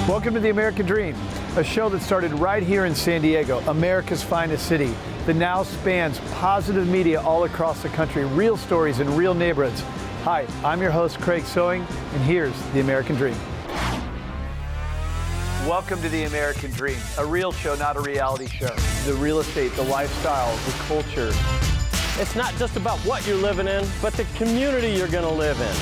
Welcome to The American Dream, a show that started right here in San Diego, America's finest city, that now spans positive media all across the country, real stories in real neighborhoods. Hi, I'm your host, Craig Sewing, and here's The American Dream. Welcome to The American Dream, a real show, not a reality show. The real estate, the lifestyle, the culture. It's not just about what you're living in, but the community you're going to live in.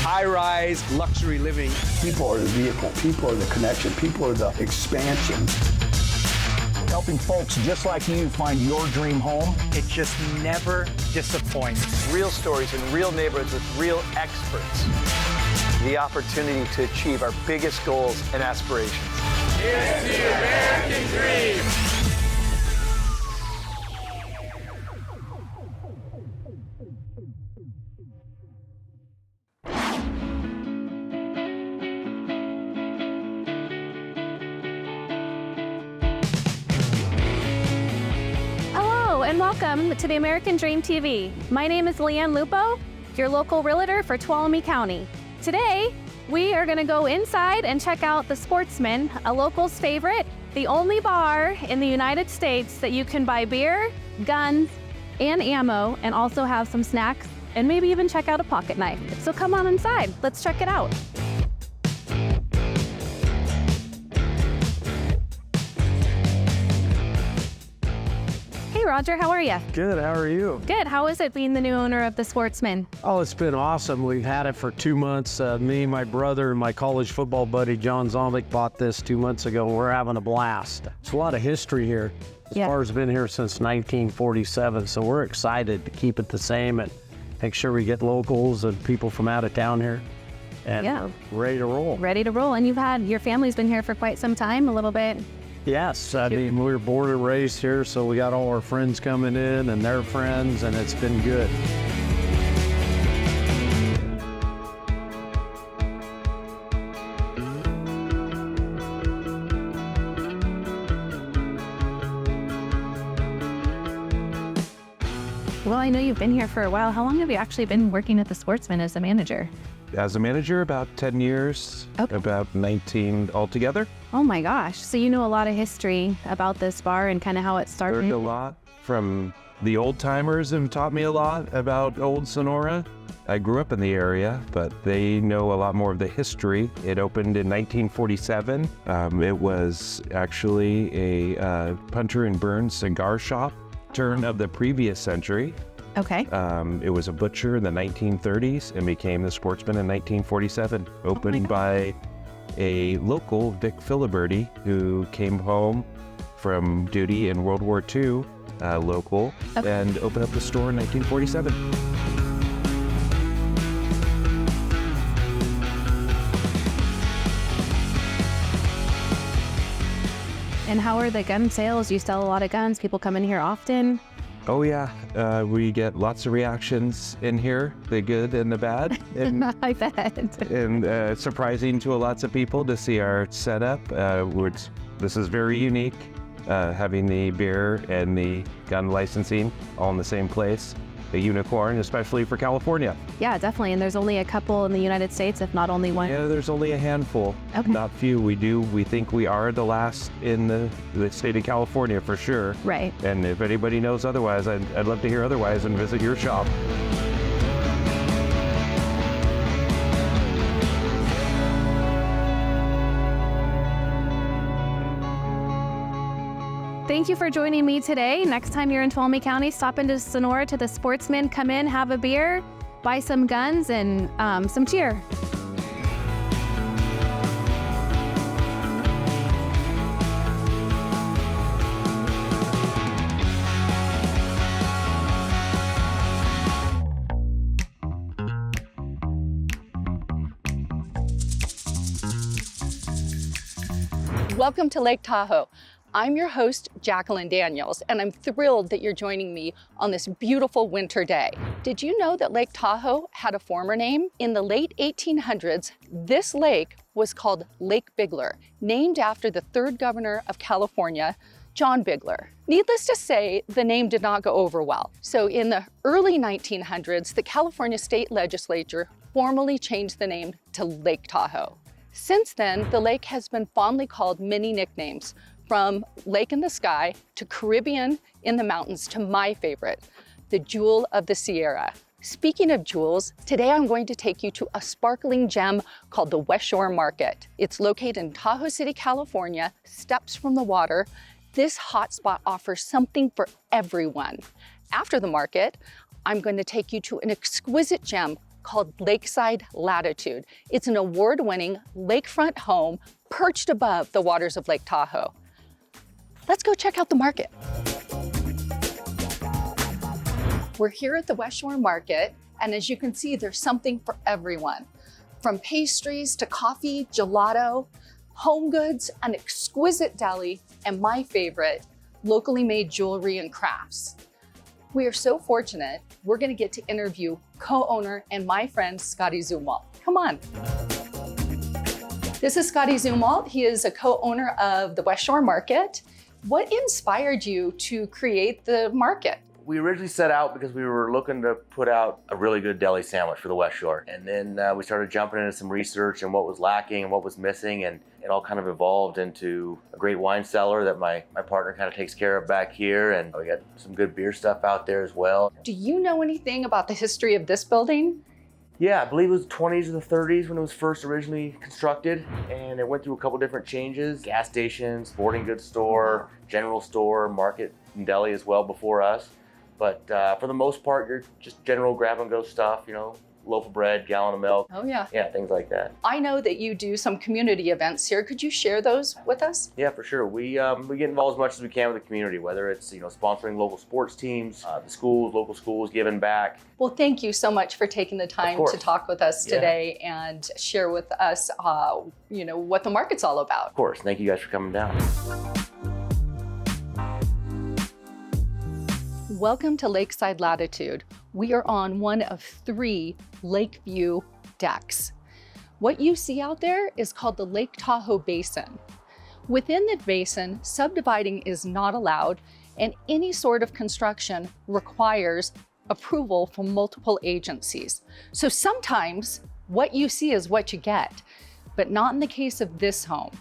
High-rise luxury living. People are the vehicle, people are the connection, people are the expansion. Helping folks just like you find your dream home. It just never disappoints. Real stories in real neighborhoods with real experts. The opportunity to achieve our biggest goals and aspirations. It's the American Dream. And welcome to the American Dream TV. My name is Leanne Lupo, your local realtor for Tuolumne County. Today, we are going to go inside and check out the Sportsman, a local's favorite, the only bar in the United States that you can buy beer, guns, and ammo, and also have some snacks, and maybe even check out a pocket knife. So come on inside, let's check it out. Hey Roger, how are you? Good, how are you? Good, how is it being the new owner of the Sportsman? Oh, it's been awesome. We've had it for 2 months. Me, my brother, and my college football buddy, John Zombick, bought this 2 months ago. We're having a blast. It's a lot of history here. This bar's been here since 1947, so we're excited to keep it the same and make sure we get locals and people from out of town here. And we're ready to roll. Ready to roll, and your family's been here for quite some time, a little bit. Yes, I mean, we were born and raised here, so we got all our friends coming in and their friends, and it's been good. Well, I know you've been here for a while. How long have you actually been working at the Sportsman as a manager? As a manager, about 10 years, about 19 altogether. Oh my gosh, so you know a lot of history about this bar and kind of how it started? Learned a lot from the old timers have taught me a lot about old Sonora. I grew up in the area, but they know a lot more of the history. It opened in 1947. It was actually a Punter and Burns cigar shop, turn of the previous century. Okay. It was a butcher in the 1930s and became the Sportsman in 1947. Opened by a local, Vic Filiberti, who came home from duty in World War II, local, and opened up the store in 1947. And how are the gun sales? You sell a lot of guns. People come in here often? Oh yeah, we get lots of reactions in here, the good and the bad. And, I bet. And surprising to lots of people to see our setup. This is very unique, having the beer and the gun licensing all in the same place. A unicorn, especially for California. Yeah, definitely. And there's only a couple in the United States, if not only one. Yeah, there's only a handful, not few. We think we are the last in the state of California for sure. Right. And if anybody knows otherwise, I'd love to hear otherwise and visit your shop. Thank you for joining me today. Next time you're in Tuolumne County, stop into Sonora to the Sportsman. Come in, have a beer, buy some guns, and some cheer. Welcome to Lake Tahoe. I'm your host, Jacqueline Daniels, and I'm thrilled that you're joining me on this beautiful winter day. Did you know that Lake Tahoe had a former name? In the late 1800s, this lake was called Lake Bigler, named after the third governor of California, John Bigler. Needless to say, the name did not go over well. So in the early 1900s, the California state legislature formally changed the name to Lake Tahoe. Since then, the lake has been fondly called many nicknames, from Lake in the Sky to Caribbean in the Mountains to my favorite, the Jewel of the Sierra. Speaking of jewels, today I'm going to take you to a sparkling gem called the West Shore Market. It's located in Tahoe City, California, steps from the water. This hotspot offers something for everyone. After the market, I'm going to take you to an exquisite gem called Lakeside Latitude. It's an award-winning lakefront home perched above the waters of Lake Tahoe. Let's go check out the market. We're here at the West Shore Market, and as you can see, there's something for everyone. From pastries to coffee, gelato, home goods, an exquisite deli, and my favorite, locally made jewelry and crafts. We are so fortunate, we're gonna get to interview co-owner and my friend, Scotty Zumwalt. Come on. This is Scotty Zumwalt. He is a co-owner of the West Shore Market. What inspired you to create the market? We originally set out because we were looking to put out a really good deli sandwich for the West Shore. And then we started jumping into some research and what was lacking and what was missing, and it all kind of evolved into a great wine cellar that my partner kind of takes care of back here, and we got some good beer stuff out there as well. Do you know anything about the history of this building? Yeah, I believe it was the 20s or the 30s when it was first originally constructed, and it went through a couple different changes. Gas station, sporting goods store, general store, market and deli as well before us. But for the most part, you're just general grab-and-go stuff, you know, loaf of bread, gallon of milk. Oh, yeah. Yeah, things like that. I know that you do some community events here. Could you share those with us? Yeah, for sure. We get involved as much as we can with the community, whether it's, you know, sponsoring local sports teams, the schools, local schools, giving back. Well, thank you so much for taking the time to talk with us today and share with us, you know, what the market's all about. Of course. Thank you guys for coming down. Welcome to Lakeside Latitude. We are on one of 3 Lakeview decks. What you see out there is called the Lake Tahoe Basin. Within the basin, subdividing is not allowed, and any sort of construction requires approval from multiple agencies. So sometimes what you see is what you get, but not in the case of this home.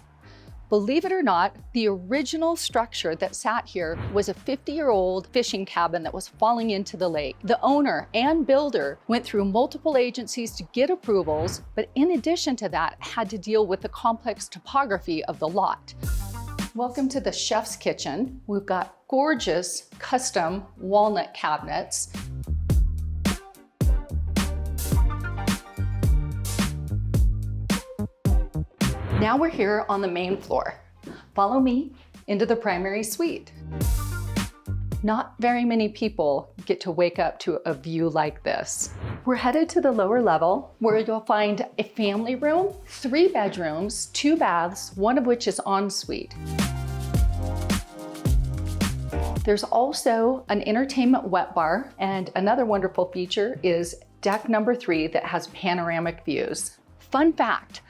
Believe it or not, the original structure that sat here was a 50-year-old fishing cabin that was falling into the lake. The owner and builder went through multiple agencies to get approvals, but in addition to that, had to deal with the complex topography of the lot. Welcome to the chef's kitchen. We've got gorgeous custom walnut cabinets. Now we're here on the main floor. Follow me into the primary suite. Not very many people get to wake up to a view like this. We're headed to the lower level where you'll find a family room, 3 bedrooms, 2 baths, one of which is ensuite. There's also an entertainment wet bar, and another wonderful feature is deck number 3 that has panoramic views. Fun fact,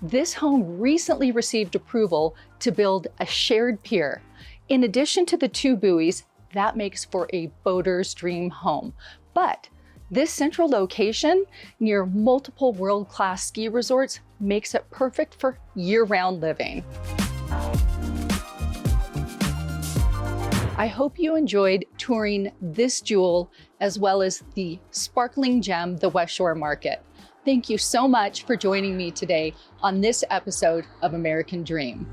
this home recently received approval to build a shared pier. In addition to the 2 buoys, that makes for a boater's dream home. But this central location near multiple world-class ski resorts makes it perfect for year-round living. I hope you enjoyed touring this jewel as well as the sparkling gem, the West Shore Market. Thank you so much for joining me today on this episode of American Dream.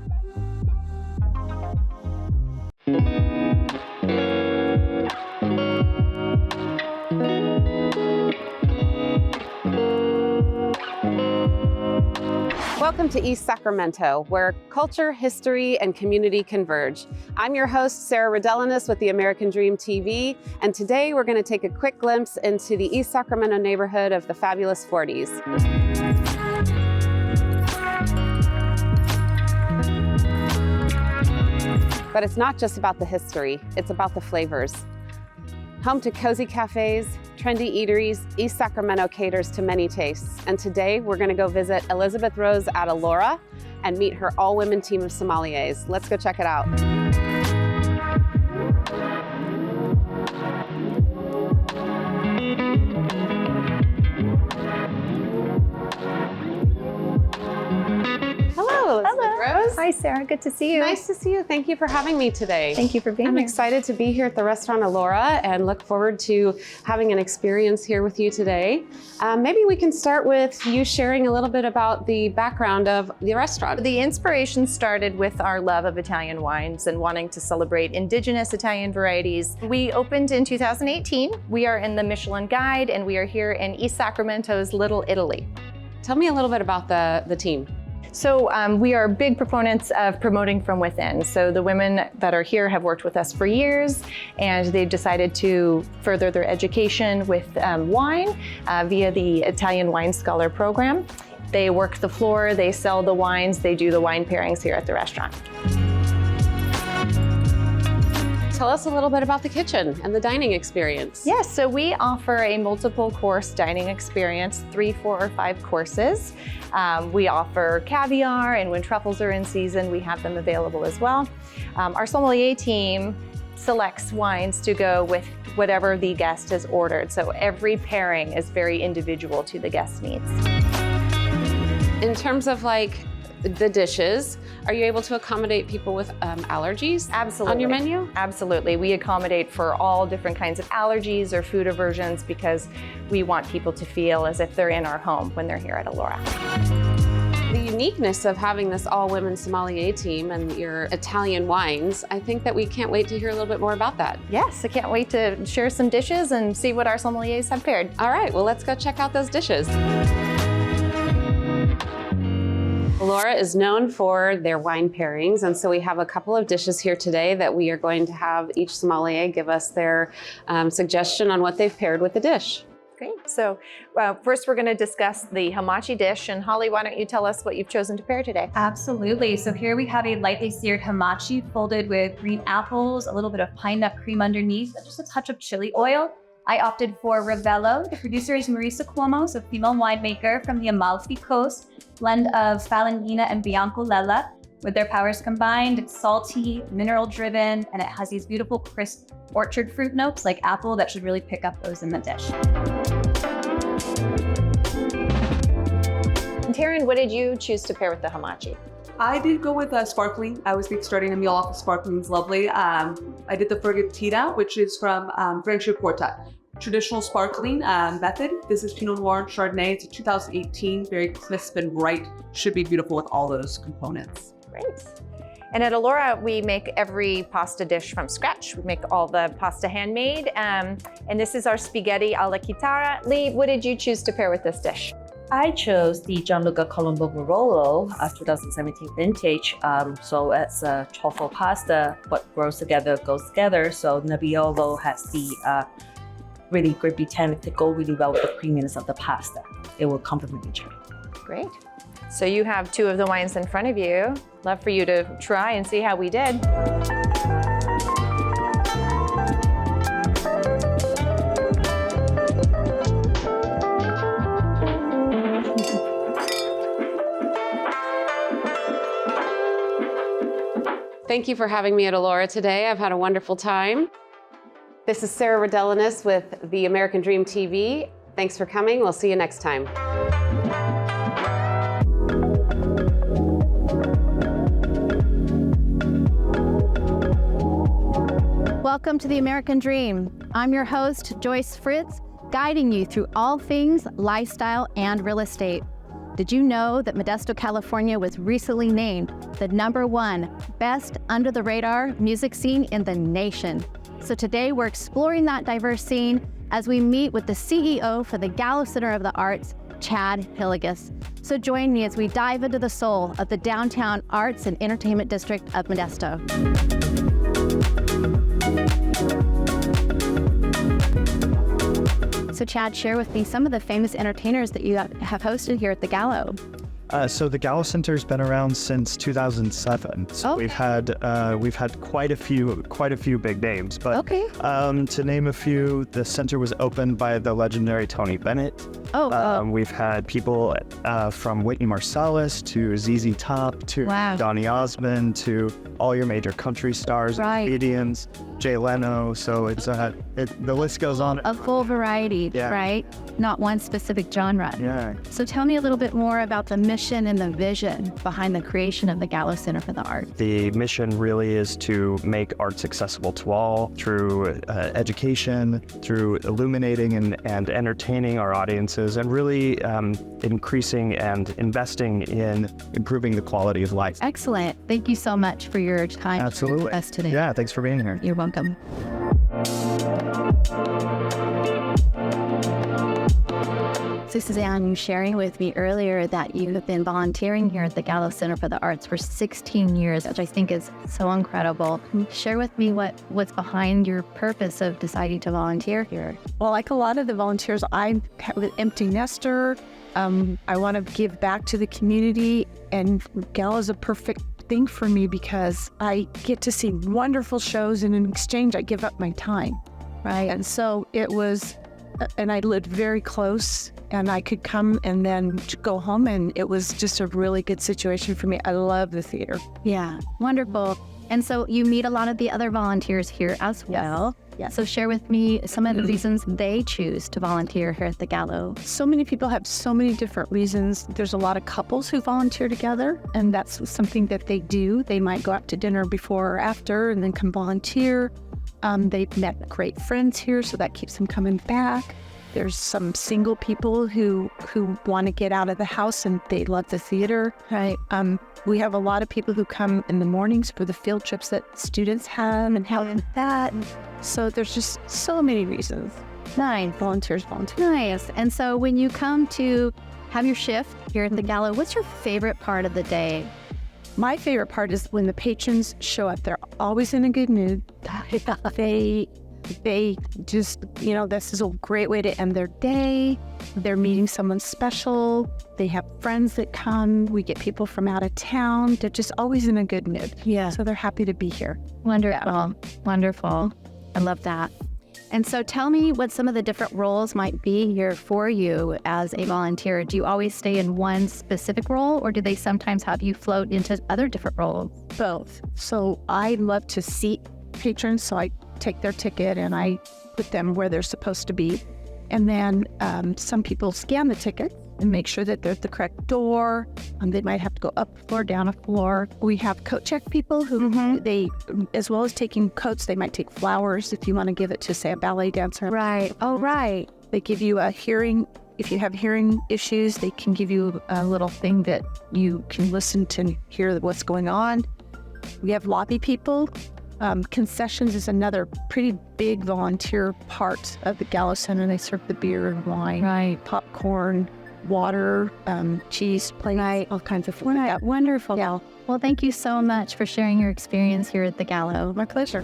Welcome to East Sacramento, where culture, history, and community converge. I'm your host, Sara Raudelunas with the American Dream TV, and today we're going to take a quick glimpse into the East Sacramento neighborhood of the fabulous 40s. But it's not just about the history, it's about the flavors. Home to cozy cafes, trendy eateries, East Sacramento caters to many tastes. And today we're gonna go visit Elizabeth Rose at Allora and meet her all-women team of sommeliers. Let's go check it out. Hi, Sarah. Good to see you. Nice to see you. Thank you for having me today. Thank you for being I'm here. excited to be here at the restaurant Allora and look forward to having an experience here with you today. Maybe we can start with you sharing a little bit about the background of the restaurant. The inspiration started with our love of Italian wines and wanting to celebrate indigenous Italian varieties. We opened in 2018. We are in the Michelin Guide, and we are here in East Sacramento's Little Italy. Tell me a little bit about the team. So we are big proponents of promoting from within. So the women that are here have worked with us for years, and they've decided to further their education with wine via the Italian Wine Scholar program. They work the floor, they sell the wines, they do the wine pairings here at the restaurant. Tell us a little bit about the kitchen and the dining experience. Yes, so we offer a multiple course dining experience, 3, 4, or 5 courses. We offer caviar, and when truffles are in season, we have them available as well. Our sommelier team selects wines to go with whatever the guest has ordered. So every pairing is very individual to the guest's needs. In terms of like the dishes, are you able to accommodate people with allergies? Absolutely. On your menu? Absolutely. We accommodate for all different kinds of allergies or food aversions because we want people to feel as if they're in our home when they're here at Allora. The uniqueness of having this all-women sommelier team and your Italian wines, I think that we can't wait to hear a little bit more about that. Yes, I can't wait to share some dishes and see what our sommeliers have paired. All right, well, let's go check out those dishes. Allora is known for their wine pairings, and so we have a couple of dishes here today that we are going to have each sommelier give us their suggestion on what they've paired with the dish. Great. So first we're going to discuss the hamachi dish. And Holly, why don't you tell us what you've chosen to pair today? Absolutely. So here we have a lightly seared hamachi folded with green apples, a little bit of pine nut cream underneath, and just a touch of chili oil. I opted for Ravello. The producer is Marisa Cuomo, so female winemaker from the Amalfi Coast, blend of Falanina and Bianco Lella. With their powers combined, it's salty, mineral-driven, and it has these beautiful crisp orchard fruit notes like apple that should really pick up those in the dish. And Taryn, what did you choose to pair with the hamachi? I did go with sparkling. I was starting a meal off of sparkling is lovely. I did the Fergantita, which is from French Porta. Traditional sparkling method. This is Pinot Noir and Chardonnay. It's a 2018, very crisp and bright. Should be beautiful with all those components. Great. And at Allora, we make every pasta dish from scratch. We make all the pasta handmade. And this is our spaghetti alla chitarra. Lee, what did you choose to pair with this dish? I chose the Gianluca Colombo Barolo 2017 vintage. So it's a truffle pasta. What grows together goes together. So Nebbiolo has the really grippy tannic to go really well with the creaminess of the pasta. It will complement each other. Great. So you have 2 of the wines in front of you. Love for you to try and see how we did. Thank you for having me at Allora today. I've had a wonderful time. This is Sara Raudelunas with the American Dream TV. Thanks for coming. We'll see you next time. Welcome to the American Dream. I'm your host, Joyce Fritz, guiding you through all things lifestyle and real estate. Did you know that Modesto, California was recently named the #1 best under the radar music scene in the nation? So today we're exploring that diverse scene as we meet with the CEO for the Gallo Center of the Arts, Chad Hillegas. So join me as we dive into the soul of the downtown arts and entertainment district of Modesto. So Chad, share with me some of the famous entertainers that you have hosted here at the Gallo. So the Gallo Center's been around since 2007. So we've had quite a few big names. But to name a few, the center was opened by the legendary Tony Bennett. We've had people from Whitney Marsalis to ZZ Top to Donny Osmond to all your major country stars, comedians, Jay Leno. So it's the list goes on. A full variety, right? Not one specific genre. Yeah. So tell me a little bit more about the mission and the vision behind the creation of the Gallo Center for the Arts. The mission really is to make arts accessible to all through education, through illuminating and entertaining our audiences, and really increasing and investing in improving the quality of life. Excellent. Thank you so much for your time with us today. Yeah, thanks for being here. You're welcome. So Suzanne, you sharing with me earlier that you have been volunteering here at the Gallo Center for the Arts for 16 years, which I think is so incredible. Can you share with me what's behind your purpose of deciding to volunteer here? Well, like a lot of the volunteers, I'm an empty nester. I want to give back to the community, and Gallo is a perfect thing for me because I get to see wonderful shows, and in exchange, I give up my time, right? And so it was, and I lived very close, and I could come and then go home, and it was just a really good situation for me. I love the theater. Yeah, wonderful. And so you meet a lot of the other volunteers here as well. Yes. So share with me some of the reasons they choose to volunteer here at the Gallo. So many people have so many different reasons. There's a lot of couples who volunteer together, and that's something that they do. They might go out to dinner before or after and then come volunteer. They've met great friends here, so that keeps them coming back. There's some single people who want to get out of the house and they love the theater. Right. We have a lot of people who come in the mornings for the field trips that students have and help with that. So there's just so many reasons. Nice. Volunteers. Nice. And so when you come to have your shift here at the Gallo, what's your favorite part of the day? My favorite part is when the patrons show up. They're always in a good mood. They just, this is a great way to end their day. They're meeting someone special. They have friends that come. We get people from out of town. They're just always in a good mood. Yeah. So they're happy to be here. Wonderful. Yeah. Wonderful. I love that. And so tell me what some of the different roles might be here for you as a volunteer. Do you always stay in one specific role, or do they sometimes have you float into other different roles? Both. So I love to seat patrons, so I take their ticket and I put them where they're supposed to be. And then some people scan the ticket and make sure that they're at the correct door. They might have to go up a floor, down a floor. We have coat check people who they, as well as taking coats, they might take flowers if you want to give it to, say, a ballet dancer. Right. Oh, right. They give you a hearing. If you have hearing issues, they can give you a little thing that you can listen to hear what's going on. We have lobby people. Concessions is another pretty big volunteer part of the Gallo Center. They serve the beer and wine, popcorn, water, cheese, plates, all kinds of food. Right. Wonderful. Yeah. Well, thank you so much for sharing your experience here at the Gallo. My pleasure.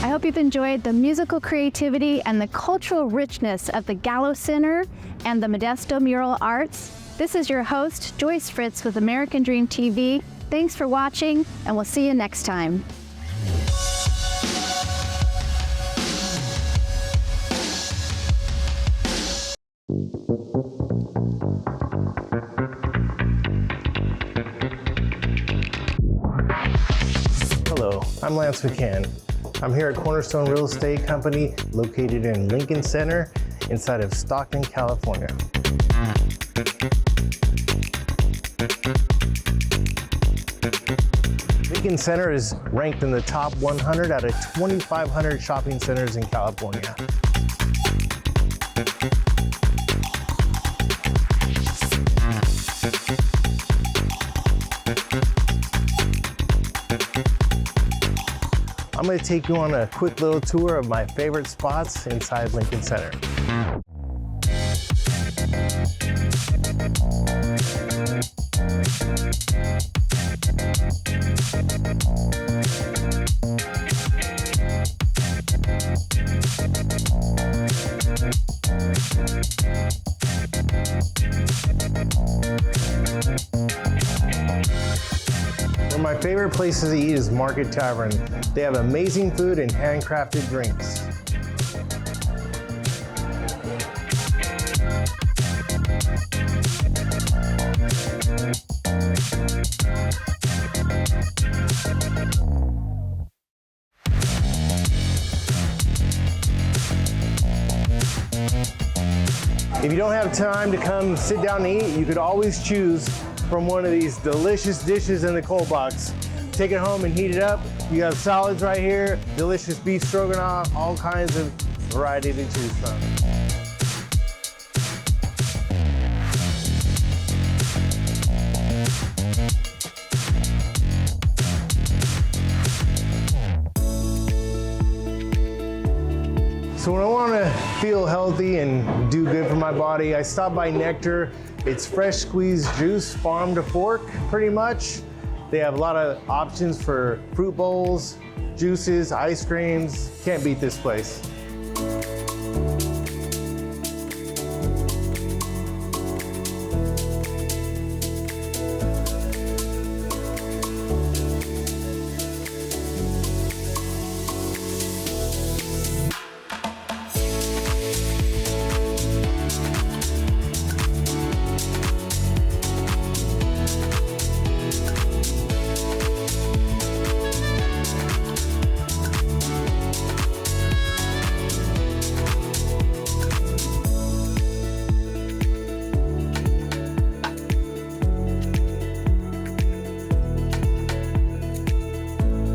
I hope you've enjoyed the musical creativity and the cultural richness of the Gallo Center and the Modesto Mural Arts. This is your host, Joyce Fritz with American Dream TV. Thanks for watching, and we'll see you next time. Hello, I'm Lance McCann. I'm here at Cornerstone Real Estate Company, located in Lincoln Center, inside of Stockton, California. Lincoln Center is ranked in the top 100 out of 2,500 shopping centers in California. I'm going to take you on a quick little tour of my favorite spots inside Lincoln Center. favorite places to eat is Market Tavern. They have amazing food and handcrafted drinks. If you don't have time to come sit down and eat, you could always choose from one of these delicious dishes in the cold box. Take it home and heat it up. You have salads right here, delicious beef stroganoff, all kinds of variety to choose from. So when I want to feel healthy and do good for my body, I stop by Nectar. It's fresh squeezed juice, farm to fork, pretty much. They have a lot of options for fruit bowls, juices, ice creams. Can't beat this place.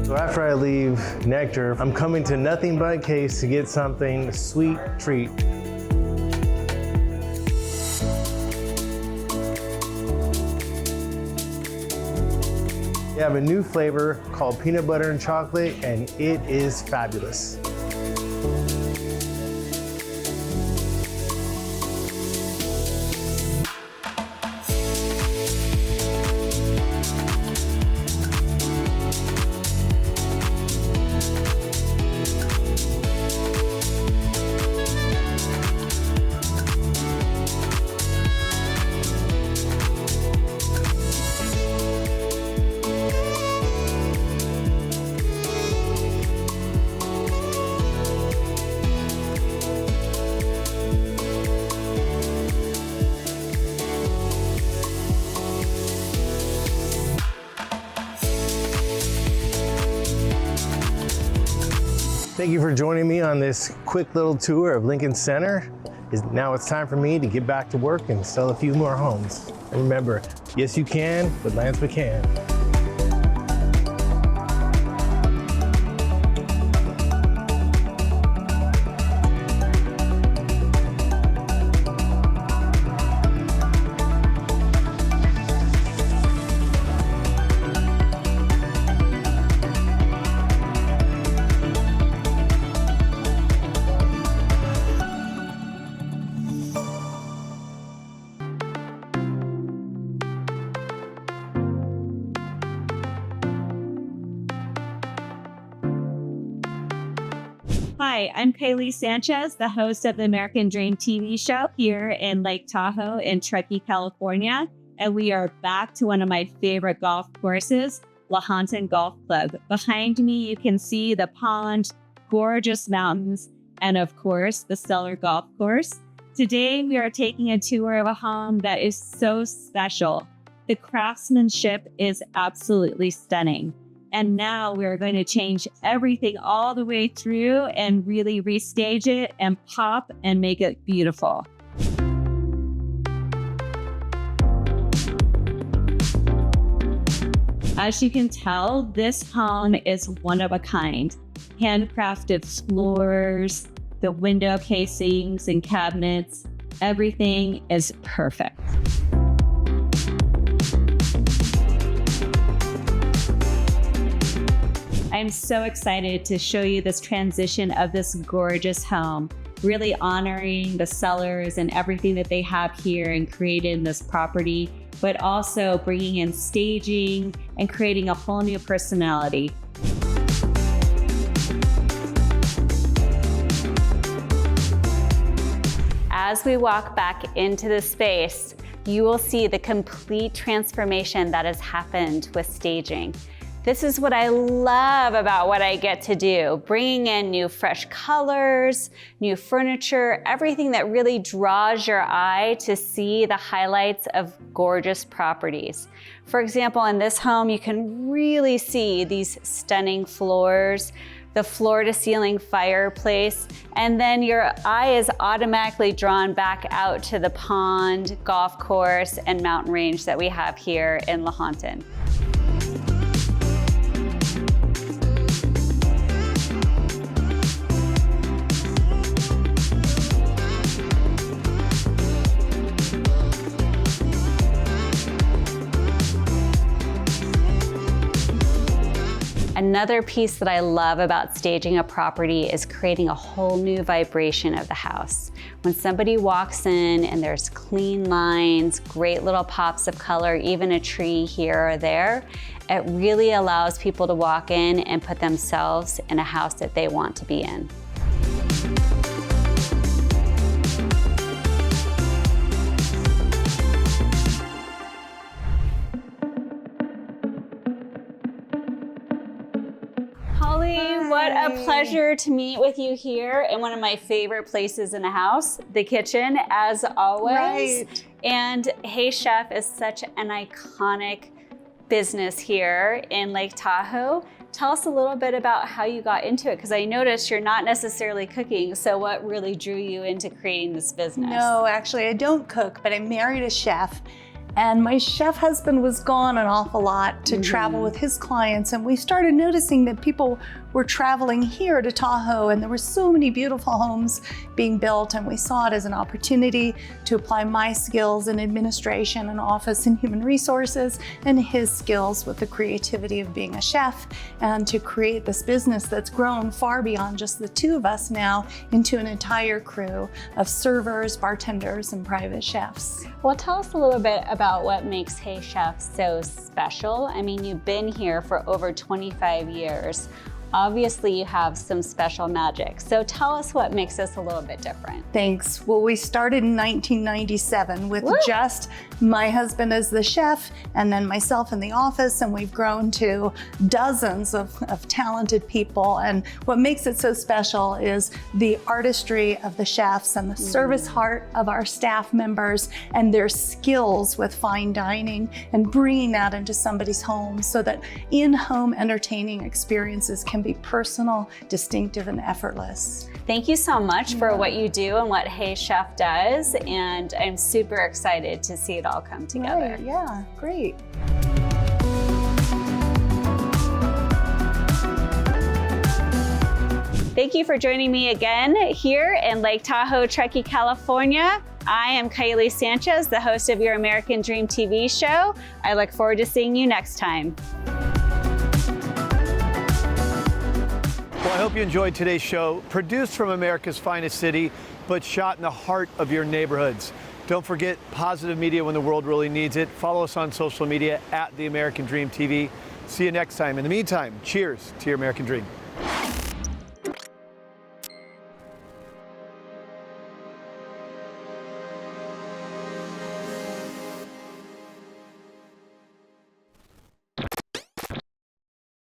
So after I leave Nectar, I'm coming to Nothing But Case to get something sweet treat. They have a new flavor called peanut butter and chocolate, and it is fabulous. Thank you for joining me on this quick little tour of Lincoln Center. Now it's time for me to get back to work and sell a few more homes. And remember, yes you can, but Lance McCann. Hi, I'm Kaylee Sanchez, the host of the American Dream TV show here in Lake Tahoe in Truckee, California. And we are back to one of my favorite golf courses, La Hontan Golf Club. Behind me, you can see the pond, gorgeous mountains, and of course, the stellar golf course. Today, we are taking a tour of a home that is so special. The craftsmanship is absolutely stunning. And now we're going to change everything all the way through and really restage it and pop and make it beautiful. As you can tell, this home is one of a kind. Handcrafted floors, the window casings and cabinets, everything is perfect. I'm so excited to show you this transition of this gorgeous home, really honoring the sellers and everything that they have here and created in this property, but also bringing in staging and creating a whole new personality. As we walk back into the space, you will see the complete transformation that has happened with staging. This is what I love about what I get to do, bringing in new fresh colors, new furniture, everything that really draws your eye to see the highlights of gorgeous properties. For example, in this home, you can really see these stunning floors, the floor-to-ceiling fireplace, and then your eye is automatically drawn back out to the pond, golf course, and mountain range that we have here in Lahontan. Another piece that I love about staging a property is creating a whole new vibration of the house. When somebody walks in and there's clean lines, great little pops of color, even a tree here or there, it really allows people to walk in and put themselves in a house that they want to be in. What a pleasure to meet with you here in one of my favorite places in the house, the kitchen, as always. Right. And Hey Chef is such an iconic business here in Lake Tahoe. Tell us a little bit about how you got into it, because I noticed you're not necessarily cooking, so what really drew you into creating this business? No, actually I don't cook, but I married a chef. And my chef husband was gone an awful lot to travel with his clients. And we started noticing that people were traveling here to Tahoe, and there were so many beautiful homes being built. And we saw it as an opportunity to apply my skills in administration and office and human resources, and his skills with the creativity of being a chef, and to create this business that's grown far beyond just the two of us now into an entire crew of servers, bartenders, and private chefs. Well, tell us a little bit about what makes Hey Chef so special. I mean, you've been here for over 25 years. Obviously, you have some special magic. So tell us what makes us a little bit different. Thanks. Well, we started in 1997 with just my husband as the chef and then myself in the office, and we've grown to dozens of talented people. And what makes it so special is the artistry of the chefs and the service heart of our staff members and their skills with fine dining and bringing that into somebody's home so that in-home entertaining experiences can be personal, distinctive, and effortless. Thank you so much for what you do and what Hey Chef does, and I'm super excited to see it all come together. Right, yeah, great. Thank you for joining me again here in Lake Tahoe, Truckee, California. I am Kylie Sanchez, the host of your American Dream TV show. I look forward to seeing you next time. Well, I hope you enjoyed today's show, produced from America's finest city, but shot in the heart of your neighborhoods. Don't forget positive media when the world really needs it. Follow us on social media at The American Dream TV. See you next time. In the meantime, cheers to your American dream.